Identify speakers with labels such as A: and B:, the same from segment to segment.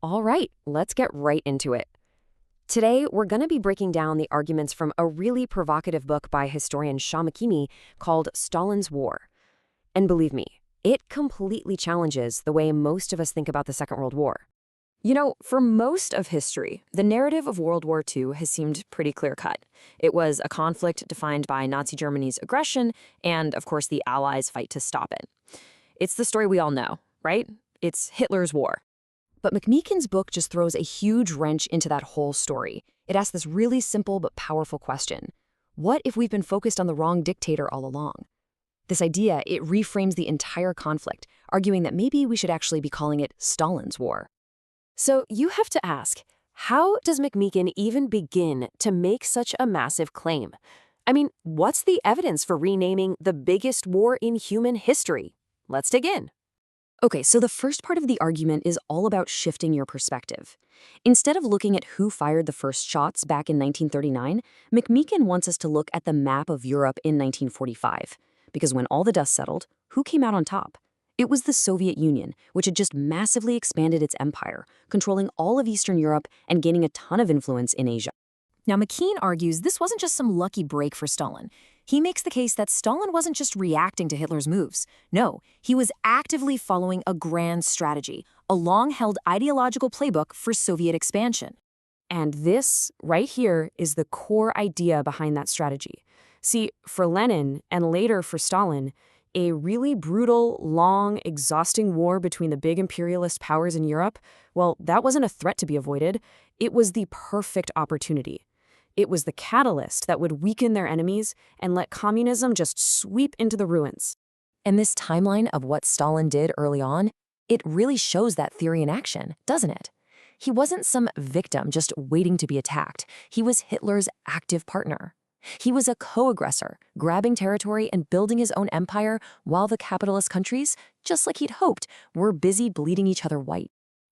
A: All right, let's get right into it. Today, we're going to be breaking down the arguments from a really provocative book by historian Sean McMeekin called Stalin's War. And believe me, it completely challenges the way most of us think about the Second World War. For most of history, the narrative of World War II has seemed pretty clear-cut. It was a conflict defined by Nazi Germany's aggression and, of course, the Allies' fight to stop it. It's the story we all know, right? It's Hitler's war. But McMeekin's book just throws a huge wrench into that whole story. It asks this really simple but powerful question. What if we've been focused on the wrong dictator all along? This idea, it reframes the entire conflict, arguing that maybe we should actually be calling it Stalin's War. So you have to ask, how does McMeekin even begin to make such a massive claim? I mean, what's the evidence for renaming the biggest war in human history? Let's dig in. Okay, so the first part of the argument is all about shifting your perspective. Instead of looking at who fired the first shots back in 1939, McMeekin wants us to look at the map of Europe in 1945. Because when all the dust settled, who came out on top? It was the Soviet Union, which had just massively expanded its empire, controlling all of Eastern Europe and gaining a ton of influence in Asia. Now, McKean argues this wasn't just some lucky break for Stalin. He makes the case that Stalin wasn't just reacting to Hitler's moves. No, he was actively following a grand strategy, a long-held ideological playbook for Soviet expansion. And this, right here, is the core idea behind that strategy. See, for Lenin, and later for Stalin, a really brutal, long, exhausting war between the big imperialist powers in Europe, well, that wasn't a threat to be avoided. It was the perfect opportunity. It was the catalyst that would weaken their enemies and let communism just sweep into the ruins. And this timeline of what Stalin did early on, it really shows that theory in action, doesn't it? He wasn't some victim just waiting to be attacked. He was Hitler's active partner. He was a co-aggressor, grabbing territory and building his own empire while the capitalist countries, just like he'd hoped, were busy bleeding each other white.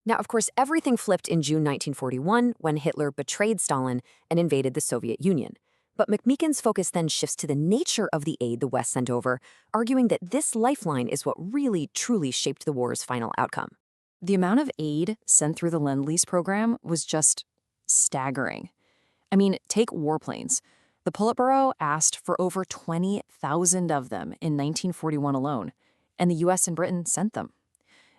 A: Now, of course, everything flipped in June 1941 when Hitler betrayed Stalin and invaded the Soviet Union. But McMeekin's focus then shifts to the nature of the aid the West sent over, arguing that this lifeline is what really, truly shaped the war's final outcome. The amount of aid sent through the Lend-Lease program was just staggering. I mean, take warplanes. The Politburo asked for over 20,000 of them in 1941 alone, and the US and Britain sent them.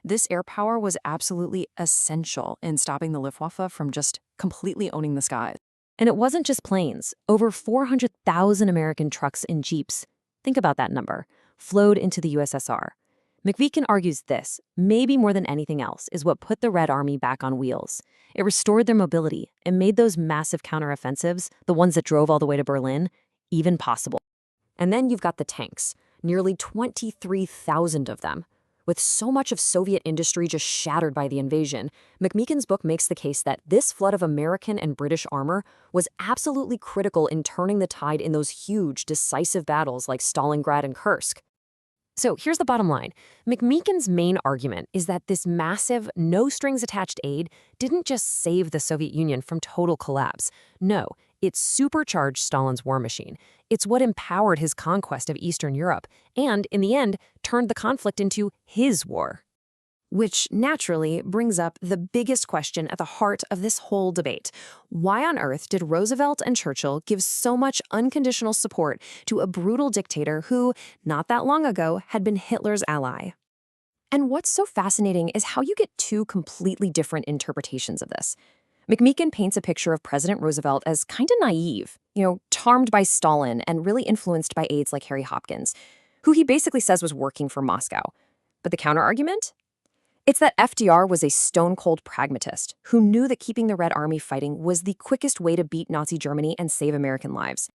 A: This air power was absolutely essential in stopping the Luftwaffe from just completely owning the skies. And it wasn't just planes. Over 400,000 American trucks and jeeps, think about that number, flowed into the USSR. McMeekin argues this, maybe more than anything else, is what put the Red Army back on wheels. It restored their mobility and made those massive counteroffensives, the ones that drove all the way to Berlin, even possible. And then you've got the tanks, nearly 23,000 of them. With so much of Soviet industry just shattered by the invasion, McMeekin's book makes the case that this flood of American and British armor was absolutely critical in turning the tide in those huge, decisive battles like Stalingrad and Kursk. So here's the bottom line. McMeekin's main argument is that this massive, no-strings-attached aid didn't just save the Soviet Union from total collapse. No, it supercharged Stalin's war machine. It's what empowered his conquest of Eastern Europe and, in the end, turned the conflict into his war. Which naturally brings up the biggest question at the heart of this whole debate. Why on earth did Roosevelt and Churchill give so much unconditional support to a brutal dictator who, not that long ago, had been Hitler's ally? And what's so fascinating is how you get two completely different interpretations of this. McMeekin paints a picture of President Roosevelt as kind of naive, charmed by Stalin and really influenced by aides like Harry Hopkins, who he basically says was working for Moscow. But the counterargument? It's that FDR was a stone-cold pragmatist who knew that keeping the Red Army fighting was the quickest way to beat Nazi Germany and save American lives.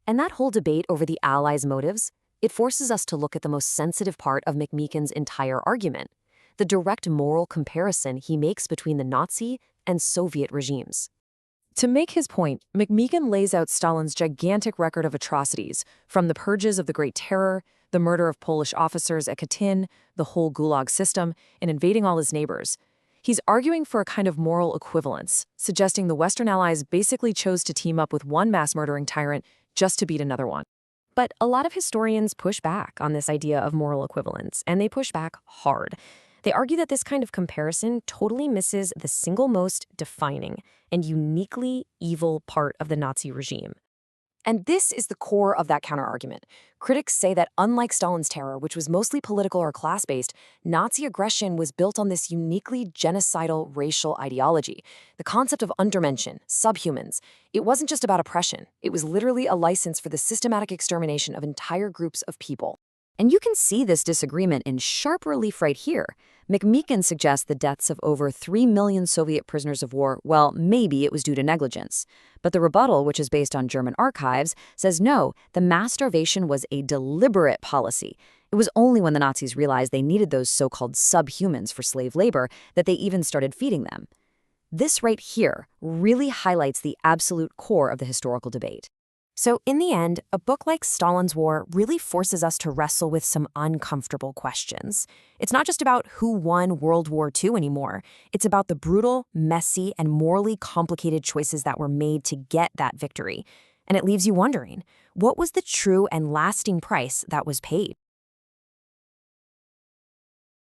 A: And that whole debate over the Allies' motives, it forces us to look at the most sensitive part of McMeekin's entire argument, the direct moral comparison he makes between the Nazi and Soviet regimes. To make his point, McMeekin lays out Stalin's gigantic record of atrocities, from the purges of the Great Terror, the murder of Polish officers at Katyn, the whole Gulag system, and invading all his neighbors. He's arguing for a kind of moral equivalence, suggesting the Western Allies basically chose to team up with one mass-murdering tyrant just to beat another one. But a lot of historians push back on this idea of moral equivalence, and they push back hard. They argue that this kind of comparison totally misses the single most defining and uniquely evil part of the Nazi regime. And this is the core of that counterargument. Critics say that unlike Stalin's terror, which was mostly political or class-based, Nazi aggression was built on this uniquely genocidal racial ideology. The concept of undermenschen, subhumans, it wasn't just about oppression. It was literally a license for the systematic extermination of entire groups of people. And you can see this disagreement in sharp relief right here. McMeekin suggests the deaths of over 3 million Soviet prisoners of war, well, maybe it was due to negligence. But the rebuttal, which is based on German archives, says no, the mass starvation was a deliberate policy. It was only when the Nazis realized they needed those so-called subhumans for slave labor that they even started feeding them. This right here really highlights the absolute core of the historical debate. So in the end, a book like Stalin's War really forces us to wrestle with some uncomfortable questions. It's not just about who won World War II anymore. It's about the brutal, messy, and morally complicated choices that were made to get that victory. And it leaves you wondering, what was the true and lasting price that was paid?